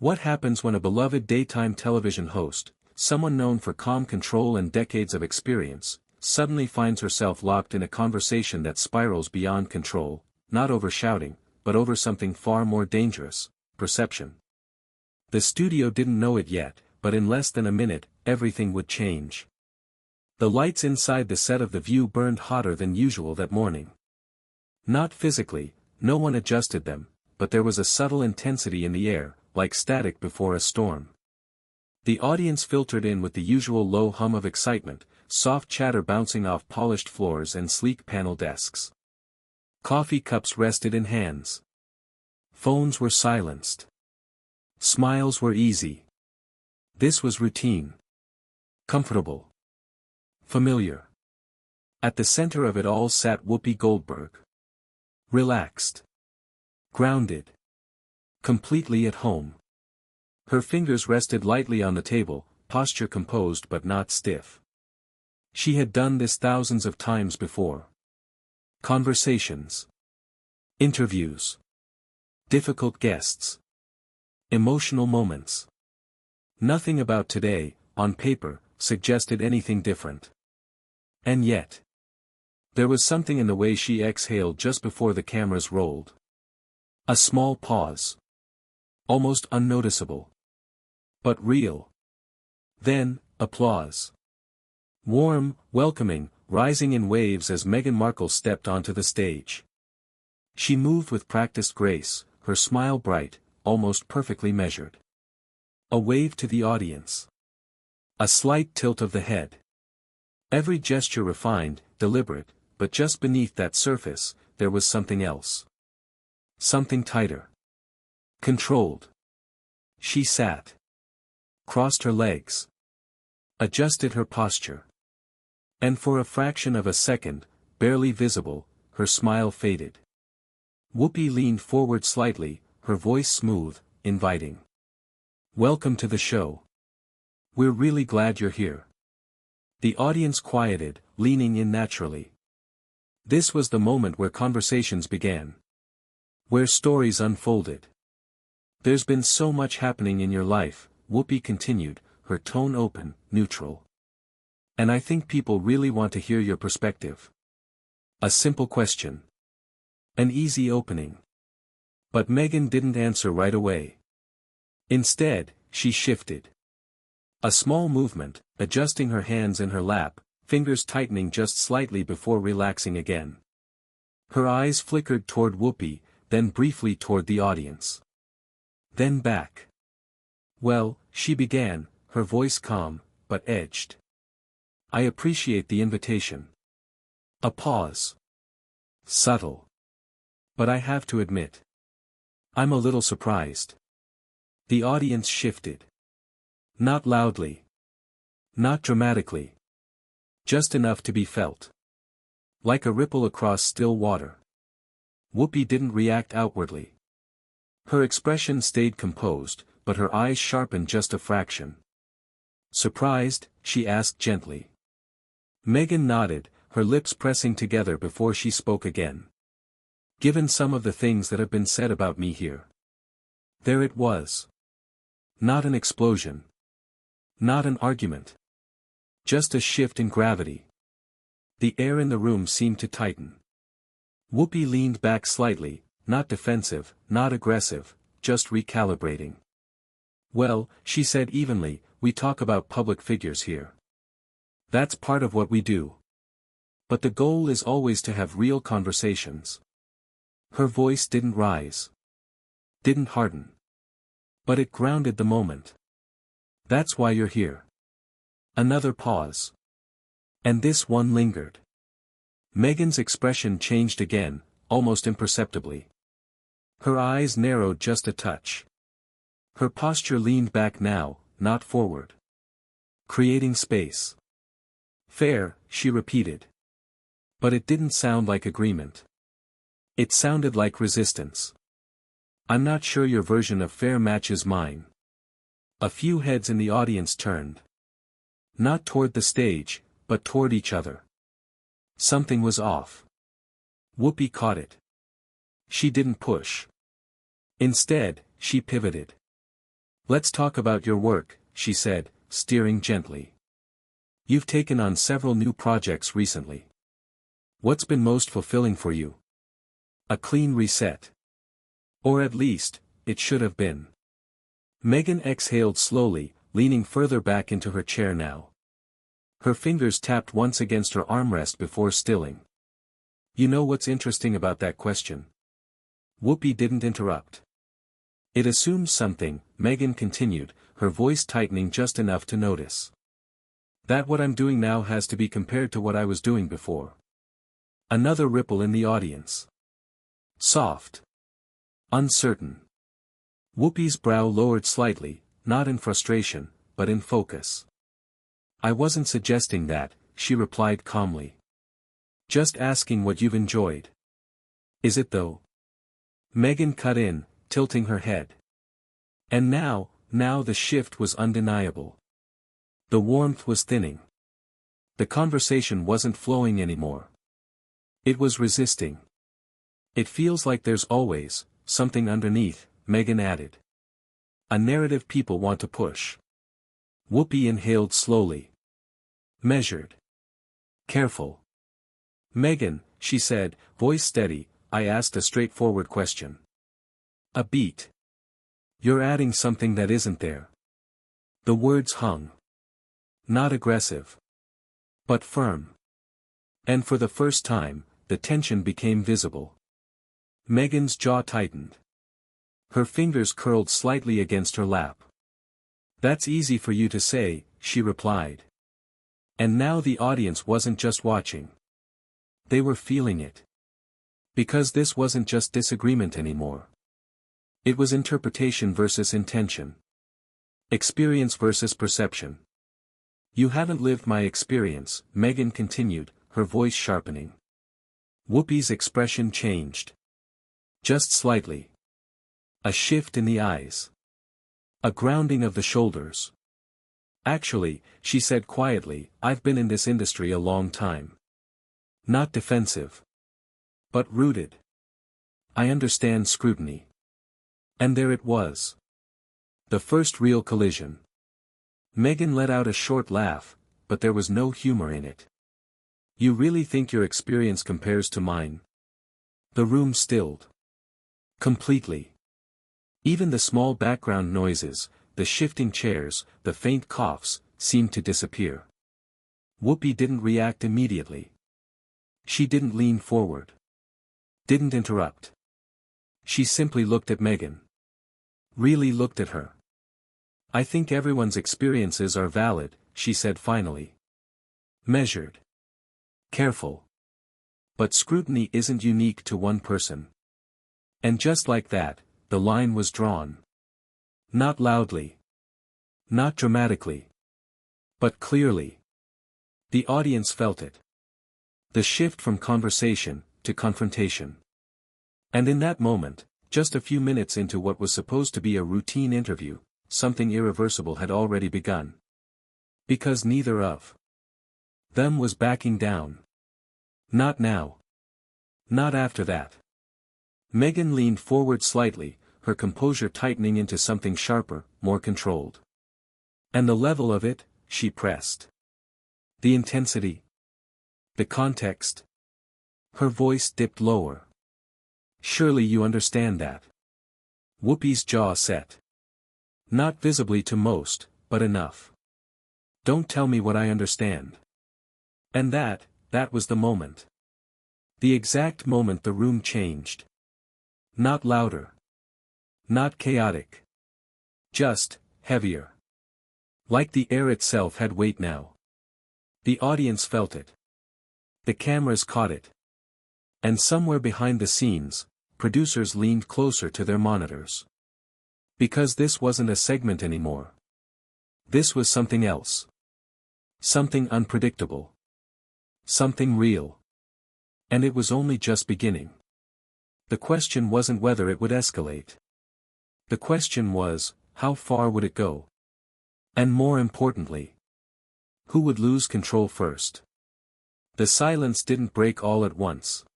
What happens when a beloved daytime television host, someone known for calm control and decades of experience, suddenly finds herself locked in a conversation that spirals beyond control, not over shouting, but over something far more dangerous: perception. The studio didn't know it yet, but in less than a minute, everything would change. The lights inside the set of The View burned hotter than usual that morning. Not physically, no one adjusted them, but there was a subtle intensity in the air, like static before a storm. The audience filtered in with the usual low hum of excitement, soft chatter bouncing off polished floors and sleek panel desks. Coffee cups rested in hands. Phones were silenced. Smiles were easy. This was routine. Comfortable. Familiar. At the center of it all sat Whoopi Goldberg. Relaxed. Grounded. Completely at home. Her fingers rested lightly on the table, posture composed but not stiff. She had done this thousands of times before. Conversations. Interviews. Difficult guests. Emotional moments. Nothing about today, on paper, suggested anything different. And yet, there was something in the way she exhaled just before the cameras rolled. A small pause. Almost unnoticeable. But real. Then, applause. Warm, welcoming, rising in waves as Meghan Markle stepped onto the stage. She moved with practiced grace, her smile bright, almost perfectly measured. A wave to the audience. A slight tilt of the head. Every gesture refined, deliberate, but just beneath that surface, there was something else. Something tighter. Controlled. She sat. Crossed her legs. Adjusted her posture. And for a fraction of a second, barely visible, her smile faded. Whoopi leaned forward slightly, her voice smooth, inviting. "Welcome to the show. We're really glad you're here." The audience quieted, leaning in naturally. This was the moment where conversations began. Where stories unfolded. "There's been so much happening in your life," Whoopi continued, her tone open, neutral. "And I think people really want to hear your perspective." A simple question. An easy opening. But Meghan didn't answer right away. Instead, she shifted. A small movement, adjusting her hands in her lap, fingers tightening just slightly before relaxing again. Her eyes flickered toward Whoopi, then briefly toward the audience. Then back. "Well," she began, her voice calm, but edged. "I appreciate the invitation." A pause. Subtle. "But I have to admit. I'm a little surprised." The audience shifted. Not loudly. Not dramatically. Just enough to be felt. Like a ripple across still water. Whoopi didn't react outwardly. Her expression stayed composed, but her eyes sharpened just a fraction. "Surprised?" she asked gently. Meghan nodded, her lips pressing together before she spoke again. "Given some of the things that have been said about me here." There it was. Not an explosion. Not an argument. Just a shift in gravity. The air in the room seemed to tighten. Whoopi leaned back slightly, not defensive, not aggressive, just recalibrating. "Well," she said evenly, "we talk about public figures here. That's part of what we do. But the goal is always to have real conversations." Her voice didn't rise. Didn't harden. But it grounded the moment. "That's why you're here." Another pause. And this one lingered. Meghan's expression changed again, almost imperceptibly. Her eyes narrowed just a touch. Her posture leaned back now, not forward. Creating space. "Fair," she repeated. But it didn't sound like agreement. It sounded like resistance. "I'm not sure your version of fair matches mine." A few heads in the audience turned. Not toward the stage, but toward each other. Something was off. Whoopi caught it. She didn't push. Instead, she pivoted. Let's talk about your work, she said, steering gently. You've taken on several new projects recently. What's been most fulfilling for you? A clean reset. Or at least, it should have been. Meghan exhaled slowly, leaning further back into her chair now. Her fingers tapped once against her armrest before stilling. You know what's interesting about that question? Whoopi didn't interrupt. It assumes something, Meghan continued, her voice tightening just enough to notice. That what I'm doing now has to be compared to what I was doing before. Another ripple in the audience. Soft. Uncertain. Whoopi's brow lowered slightly, not in frustration, but in focus. I wasn't suggesting that, she replied calmly. Just asking what you've enjoyed. Is it though? Meghan cut in, tilting her head. And now the shift was undeniable. The warmth was thinning. The conversation wasn't flowing anymore. It was resisting. It feels like there's always something underneath, Meghan added. A narrative people want to push. Whoopi inhaled slowly. Measured. Careful. Meghan, she said, voice steady, I asked a straightforward question. A beat. You're adding something that isn't there. The words hung. Not aggressive. But firm. And for the first time, the tension became visible. Meghan's jaw tightened. Her fingers curled slightly against her lap. That's easy for you to say, she replied. And now the audience wasn't just watching. They were feeling it. Because this wasn't just disagreement anymore. It was interpretation versus intention. Experience versus perception. You haven't lived my experience, Meghan continued, her voice sharpening. Whoopi's expression changed. Just slightly. A shift in the eyes. A grounding of the shoulders. Actually, she said quietly, I've been in this industry a long time. Not defensive. But rooted. I understand scrutiny. And there it was. The first real collision. Meghan let out a short laugh, but there was no humor in it. You really think your experience compares to mine? The room stilled. Completely. Even the small background noises, the shifting chairs, the faint coughs, seemed to disappear. Whoopi didn't react immediately. She didn't lean forward. Didn't interrupt. She simply looked at Meghan. Really looked at her. I think everyone's experiences are valid, she said finally. Measured. Careful. But scrutiny isn't unique to one person. And just like that, the line was drawn. Not loudly. Not dramatically. But clearly. The audience felt it. The shift from conversation to confrontation. And in that moment, just a few minutes into what was supposed to be a routine interview, something irreversible had already begun. Because neither of them was backing down. Not now. Not after that. Meghan leaned forward slightly, her composure tightening into something sharper, more controlled. And the level of it, she pressed. The intensity. The context. Her voice dipped lower. Surely you understand that. Whoopi's jaw set. Not visibly to most, but enough. Don't tell me what I understand. And that was the moment. The exact moment the room changed. Not louder. Not chaotic. Just, heavier. Like the air itself had weight now. The audience felt it. The cameras caught it. And somewhere behind the scenes, producers leaned closer to their monitors. Because this wasn't a segment anymore. This was something else. Something unpredictable. Something real. And it was only just beginning. The question wasn't whether it would escalate. The question was, how far would it go? And more importantly, who would lose control first? The silence didn't break all at once.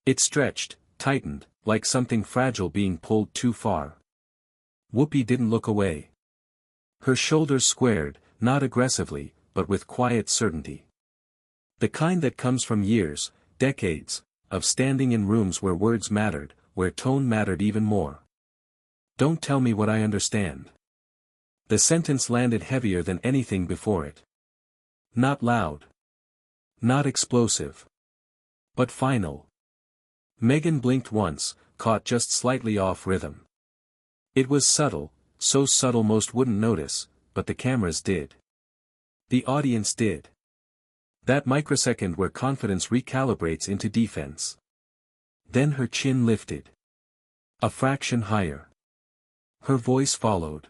It stretched, tightened, like something fragile being pulled too far. Whoopi didn't look away. Her shoulders squared, not aggressively, but with quiet certainty. The kind that comes from years, decades, of standing in rooms where words mattered, where tone mattered even more. Don't tell me what I understand. The sentence landed heavier than anything before it. Not loud. Not explosive. But final. Meghan blinked once, caught just slightly off rhythm. It was subtle, so subtle most wouldn't notice, but the cameras did. The audience did. That microsecond where confidence recalibrates into defense. Then her chin lifted. A fraction higher. Her voice followed.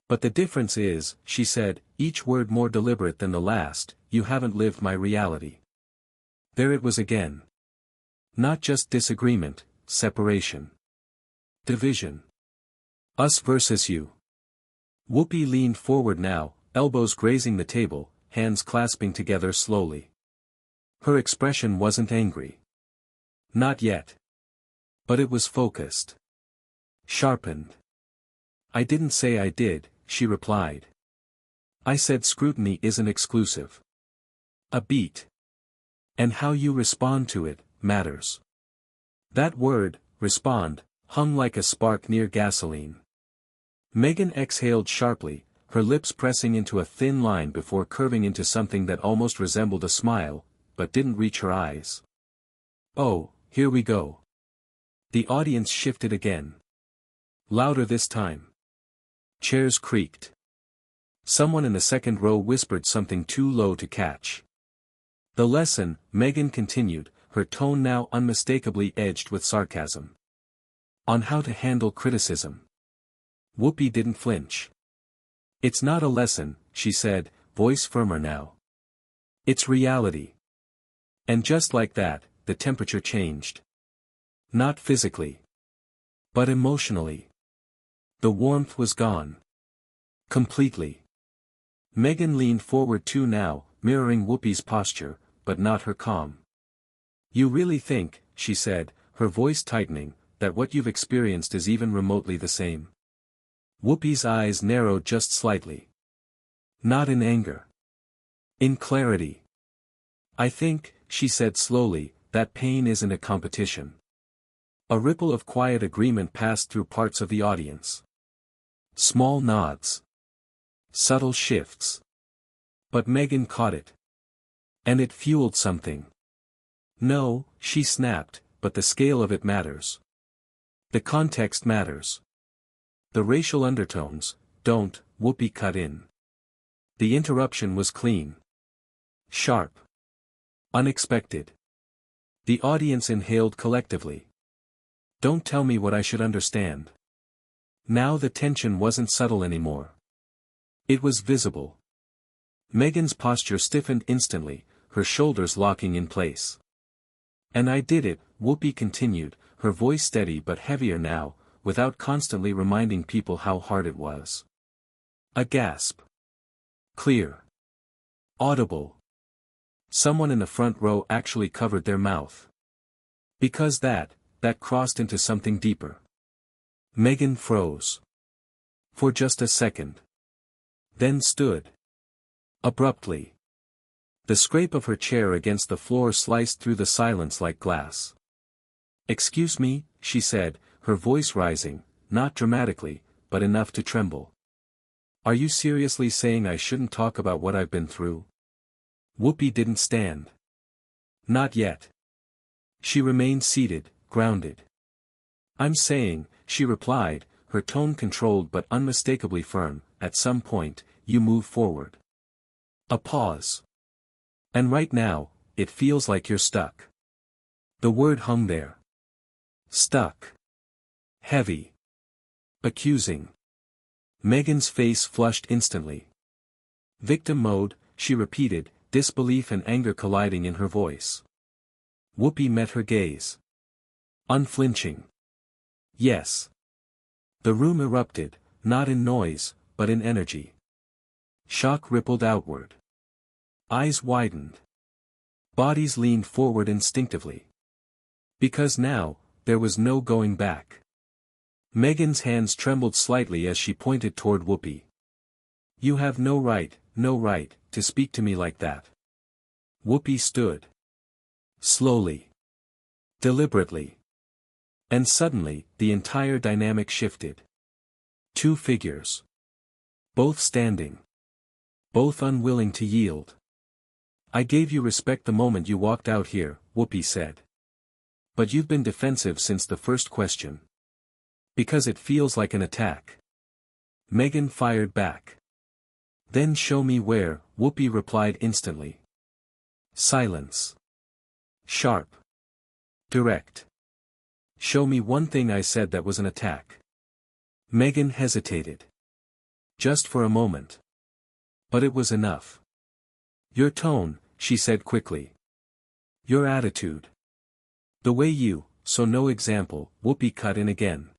But the difference is, she said, each word more deliberate than the last, you haven't lived my reality. There it was again. Not just disagreement, separation. Division. Us versus you. Whoopi leaned forward now, elbows grazing the table, hands clasping together slowly. Her expression wasn't angry. Not yet. But it was focused. Sharpened. I didn't say I did, she replied. I said scrutiny isn't exclusive. A beat. And how you respond to it, matters. That word, respond, hung like a spark near gasoline. Meghan exhaled sharply, her lips pressing into a thin line before curving into something that almost resembled a smile, but didn't reach her eyes. Oh, here we go. The audience shifted again. Louder this time. Chairs creaked. Someone in the second row whispered something too low to catch. The lesson, Meghan continued, her tone now unmistakably edged with sarcasm. On how to handle criticism. Whoopi didn't flinch. It's not a lesson, she said, voice firmer now. It's reality. And just like that, the temperature changed. Not physically. But emotionally. The warmth was gone. Completely. Meghan leaned forward too now, mirroring Whoopi's posture, but not her calm. You really think, she said, her voice tightening, that what you've experienced is even remotely the same? Whoopi's eyes narrowed just slightly. Not in anger. In clarity. I think, she said slowly, that pain isn't a competition. A ripple of quiet agreement passed through parts of the audience. Small nods. Subtle shifts. But Meghan caught it. And it fueled something. No, she snapped, but the scale of it matters. The context matters. The racial undertones, don't, Whoopi cut in. The interruption was clean. Sharp. Unexpected. The audience inhaled collectively. Don't tell me what I should understand. Now the tension wasn't subtle anymore. It was visible. Meghan's posture stiffened instantly, her shoulders locking in place. And I did it, Whoopi continued, her voice steady but heavier now, without constantly reminding people how hard it was. A gasp. Clear. Audible. Someone in the front row actually covered their mouth. Because that crossed into something deeper. Meghan froze. For just a second. Then stood. Abruptly. The scrape of her chair against the floor sliced through the silence like glass. Excuse me, she said, her voice rising, not dramatically, but enough to tremble. Are you seriously saying I shouldn't talk about what I've been through? Whoopi didn't stand. Not yet. She remained seated, grounded. I'm saying, she replied, her tone controlled but unmistakably firm, at some point, you move forward. A pause. And right now, it feels like you're stuck. The word hung there. Stuck. Heavy. Accusing. Meghan's face flushed instantly. Victim mode, she repeated, disbelief and anger colliding in her voice. Whoopi met her gaze. Unflinching. Yes. The room erupted, not in noise, but in energy. Shock rippled outward. Eyes widened. Bodies leaned forward instinctively. Because now, there was no going back. Meghan's hands trembled slightly as she pointed toward Whoopi. You have no right, to speak to me like that. Whoopi stood. Slowly. Deliberately. And suddenly, the entire dynamic shifted. Two figures. Both standing. Both unwilling to yield. I gave you respect the moment you walked out here, Whoopi said. But you've been defensive since the first question. Because it feels like an attack. Meghan fired back. Then show me where, Whoopi replied instantly. Silence. Sharp. Direct. Show me one thing I said that was an attack. Meghan hesitated. Just for a moment. But it was enough. Your tone, she said quickly. Your attitude. The way you, so no example, Whoopi cut in again.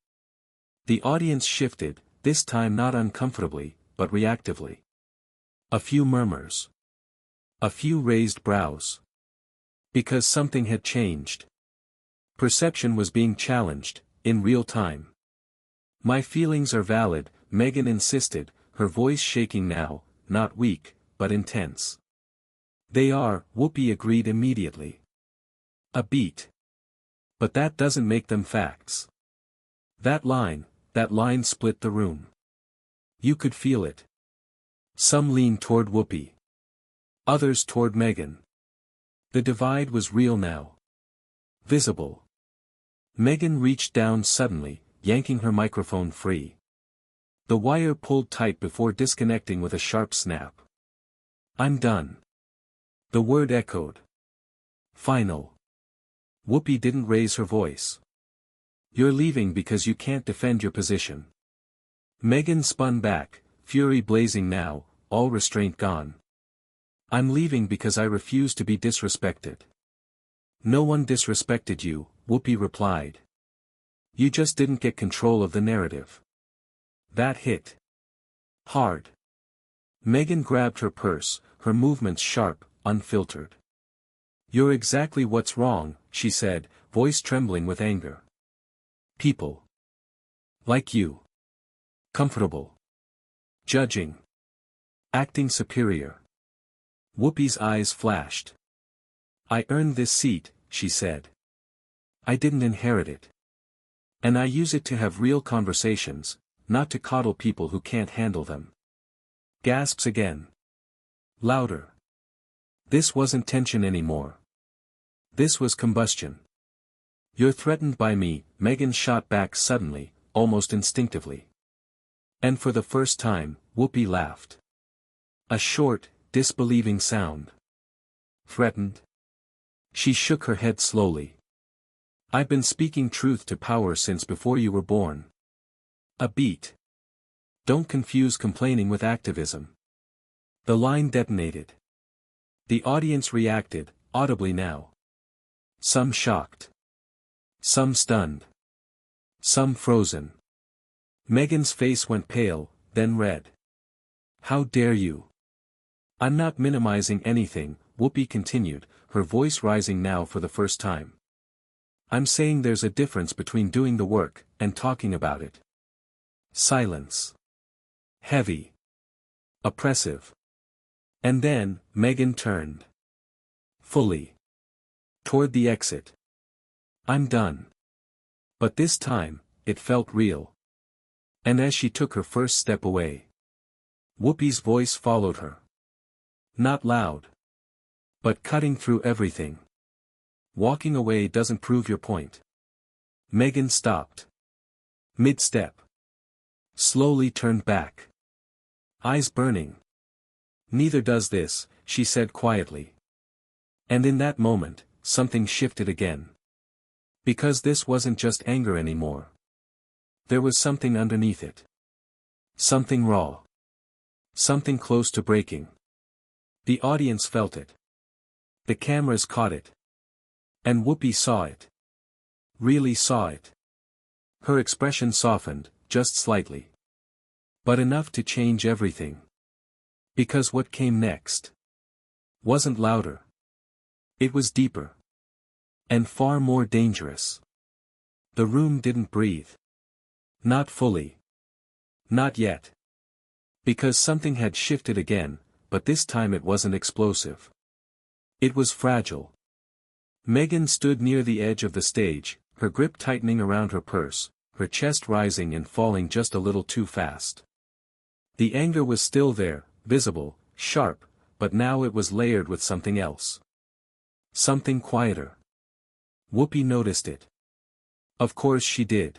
The audience shifted, this time not uncomfortably, but reactively. A few murmurs. A few raised brows. Because something had changed. Perception was being challenged, in real time. My feelings are valid, Meghan insisted, her voice shaking now, not weak, but intense. They are, Whoopi agreed immediately. A beat. But that doesn't make them facts. That line split the room. You could feel it. Some leaned toward Whoopi. Others toward Meghan. The divide was real now. Visible. Meghan reached down suddenly, yanking her microphone free. The wire pulled tight before disconnecting with a sharp snap. I'm done. The word echoed. Final. Whoopi didn't raise her voice. You're leaving because you can't defend your position. Meghan spun back, fury blazing now, all restraint gone. I'm leaving because I refuse to be disrespected. No one disrespected you, Whoopi replied. You just didn't get control of the narrative. That hit. Hard. Meghan grabbed her purse, her movements sharp, unfiltered. You're exactly what's wrong, she said, voice trembling with anger. People. Like you. Comfortable. Judging. Acting superior. Whoopi's eyes flashed. I earned this seat, she said. I didn't inherit it. And I use it to have real conversations, not to coddle people who can't handle them. Gasps again. Louder. This wasn't tension anymore. This was combustion. You're threatened by me, Meghan shot back suddenly, almost instinctively. And for the first time, Whoopi laughed. A short, disbelieving sound. Threatened? She shook her head slowly. I've been speaking truth to power since before you were born. A beat. Don't confuse complaining with activism. The line detonated. The audience reacted, audibly now. Some shocked. Some stunned. Some frozen. Meghan's face went pale, then red. How dare you? I'm not minimizing anything, Whoopi continued, her voice rising now for the first time. I'm saying there's a difference between doing the work, and talking about it. Silence. Heavy. Oppressive. And then, Meghan turned. Fully. Toward the exit. I'm done. But this time, it felt real. And as she took her first step away, Whoopi's voice followed her. Not loud. But cutting through everything. Walking away doesn't prove your point. Meghan stopped. Mid-step. Slowly turned back. Eyes burning. Neither does this, she said quietly. And in that moment, something shifted again. Because this wasn't just anger anymore. There was something underneath it. Something raw. Something close to breaking. The audience felt it. The cameras caught it. And Whoopi saw it. Really saw it. Her expression softened, just slightly. But enough to change everything. Because what came next wasn't louder. It was deeper. And far more dangerous. The room didn't breathe. Not fully. Not yet. Because something had shifted again, but this time it wasn't explosive. It was fragile. Meghan stood near the edge of the stage, her grip tightening around her purse, her chest rising and falling just a little too fast. The anger was still there, visible, sharp, but now it was layered with something else. Something quieter. Whoopi noticed it. Of course she did.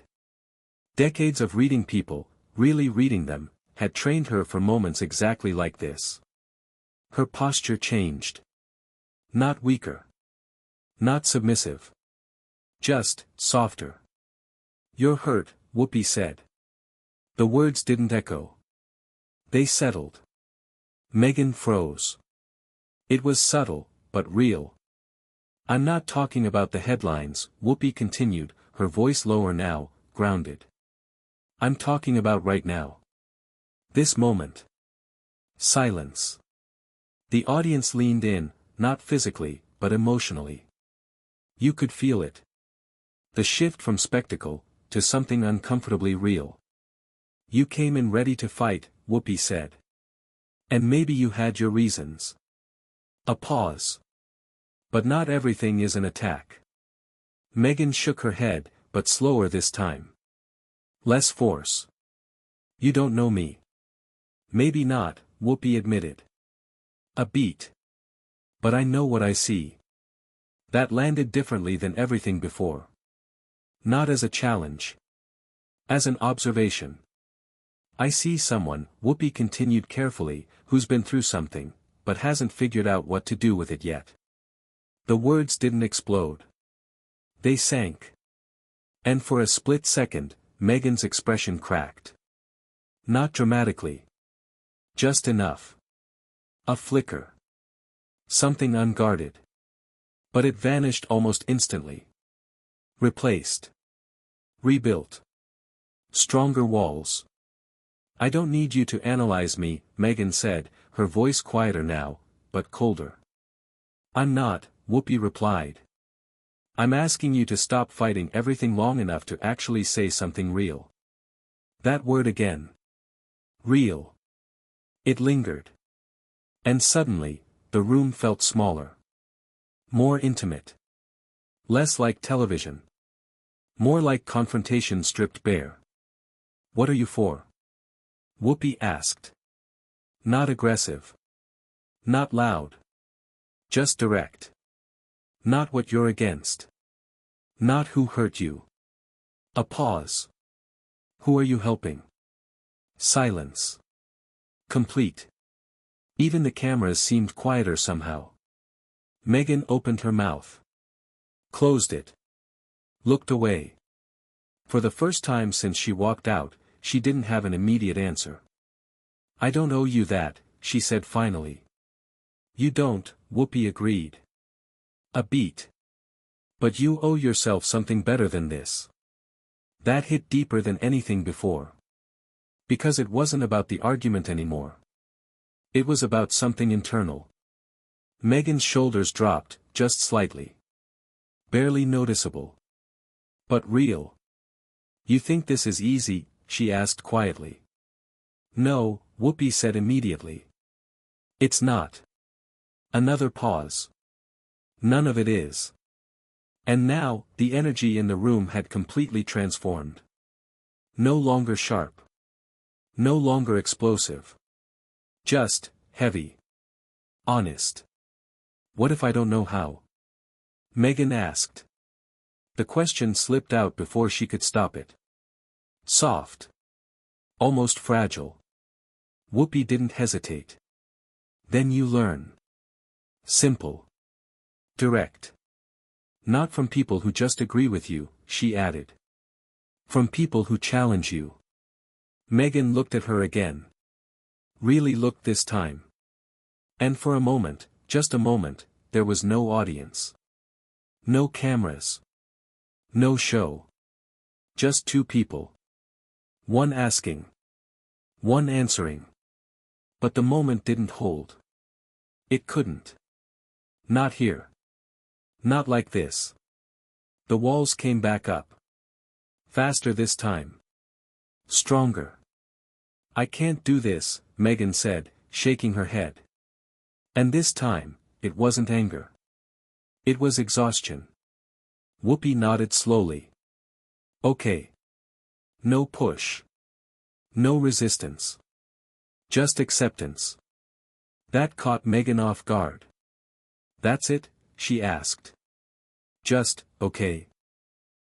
Decades of reading people, really reading them, had trained her for moments exactly like this. Her posture changed. Not weaker. Not submissive. Just, softer. "You're hurt," Whoopi said. The words didn't echo. They settled. Meghan froze. It was subtle, but real. "I'm not talking about the headlines," Whoopi continued, her voice lower now, grounded. "I'm talking about right now. This moment." Silence. The audience leaned in, not physically, but emotionally. You could feel it. The shift from spectacle, to something uncomfortably real. "You came in ready to fight," Whoopi said. "And maybe you had your reasons." A pause. "But not everything is an attack." Meghan shook her head, but slower this time. "Less force." "You don't know me." "Maybe not," Whoopi admitted. "A beat. But I know what I see." That landed differently than everything before. Not as a challenge. As an observation. "I see someone," Whoopi continued carefully, "who's been through something, but hasn't figured out what to do with it yet." The words didn't explode. They sank. And for a split second, Meghan's expression cracked. Not dramatically. Just enough. A flicker. Something unguarded. But it vanished almost instantly. Replaced. Rebuilt. Stronger walls. "I don't need you to analyze me," Meghan said, her voice quieter now, but colder. "I'm not," Whoopi replied. "I'm asking you to stop fighting everything long enough to actually say something real." That word again. Real. It lingered. And suddenly, the room felt smaller. More intimate. Less like television. More like confrontation stripped bare. "What are you for?" Whoopi asked. Not aggressive. Not loud. Just direct. Not what you're against. Not who hurt you. A pause. Who are you helping? Silence. Complete. Even the cameras seemed quieter somehow. Meghan opened her mouth. Closed it. Looked away. For the first time since she walked out, she didn't have an immediate answer. "I don't owe you that," she said finally. "You don't," Whoopi agreed. A beat. "But you owe yourself something better than this." That hit deeper than anything before. Because it wasn't about the argument anymore. It was about something internal. Meghan's shoulders dropped, just slightly. Barely noticeable. But real. "You think this is easy?" she asked quietly. "No," Whoopi said immediately. "It's not." Another pause. "None of it is." And now, the energy in the room had completely transformed. No longer sharp. No longer explosive. Just, heavy. Honest. "What if I don't know how?" Meghan asked. The question slipped out before she could stop it. Soft. Almost fragile. Whoopi didn't hesitate. "Then you learn." Simple. Direct. "Not from people who just agree with you," she added. "From people who challenge you." Meghan looked at her again. Really looked this time. And for a moment, just a moment, there was no audience. No cameras. No show. Just two people. One asking. One answering. But the moment didn't hold. It couldn't. Not here. Not like this. The walls came back up. Faster this time. Stronger. I can't do this, Meghan said, shaking her head. And this time, it wasn't anger. It was exhaustion. Whoopi nodded slowly. Okay. No push. No resistance. Just acceptance. That caught Meghan off guard. That's it? She asked. Just, okay.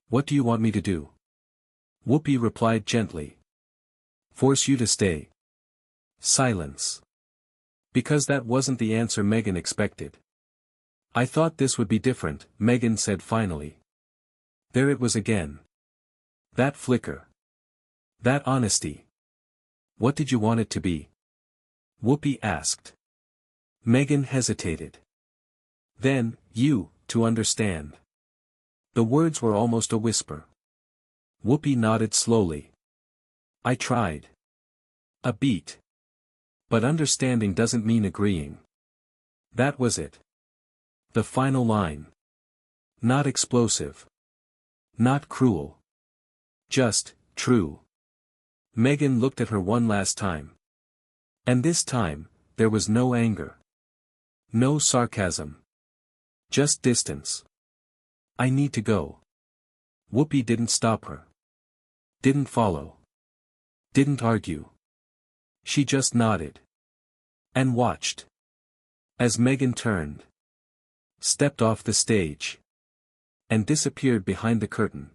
What do you want me to do? Whoopi replied gently. Force you to stay. Silence. Because that wasn't the answer Meghan expected. I thought this would be different, Meghan said finally. There it was again. That flicker. That honesty. What did you want it to be? Whoopi asked. Meghan hesitated. Then, you, to understand. The words were almost a whisper. Whoopi nodded slowly. I tried. A beat. But understanding doesn't mean agreeing. That was it. The final line. Not explosive. Not cruel. Just, true. Meghan looked at her one last time. And this time, there was no anger. No sarcasm. Just distance. I need to go. Whoopi didn't stop her. Didn't follow. Didn't argue. She just nodded. And watched. As Meghan turned. Stepped off the stage. And disappeared behind the curtain.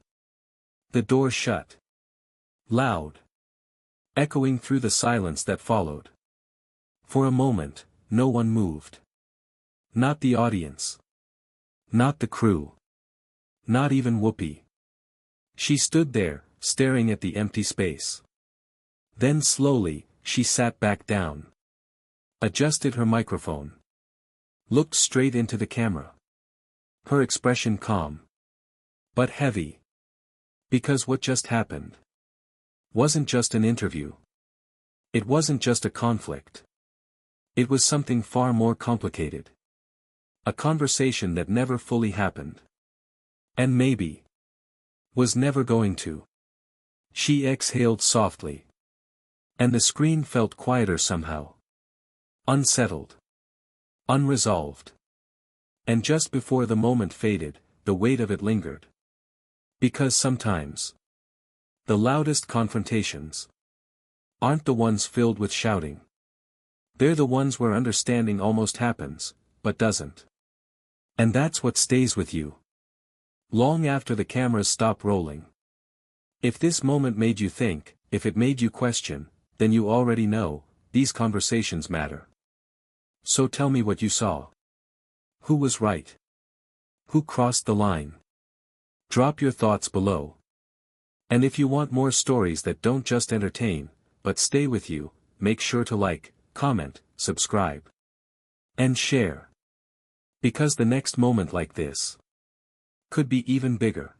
The door shut. Loud. Echoing through the silence that followed. For a moment, no one moved. Not the audience. Not the crew. Not even Whoopi. She stood there, staring at the empty space. Then slowly, she sat back down. Adjusted her microphone. Looked straight into the camera. Her expression calm. But heavy. Because what just happened wasn't just an interview. It wasn't just a conflict. It was something far more complicated. A conversation that never fully happened. And maybe was never going to. She exhaled softly. And the screen felt quieter somehow. Unsettled. Unresolved. And just before the moment faded, the weight of it lingered. Because sometimes the loudest confrontations aren't the ones filled with shouting. They're the ones where understanding almost happens, but doesn't. And that's what stays with you. Long after the cameras stop rolling. If this moment made you think, if it made you question, then you already know, these conversations matter. So tell me what you saw. Who was right? Who crossed the line? Drop your thoughts below. And if you want more stories that don't just entertain, but stay with you, make sure to like, comment, subscribe. And share. Because the next moment like this could be even bigger.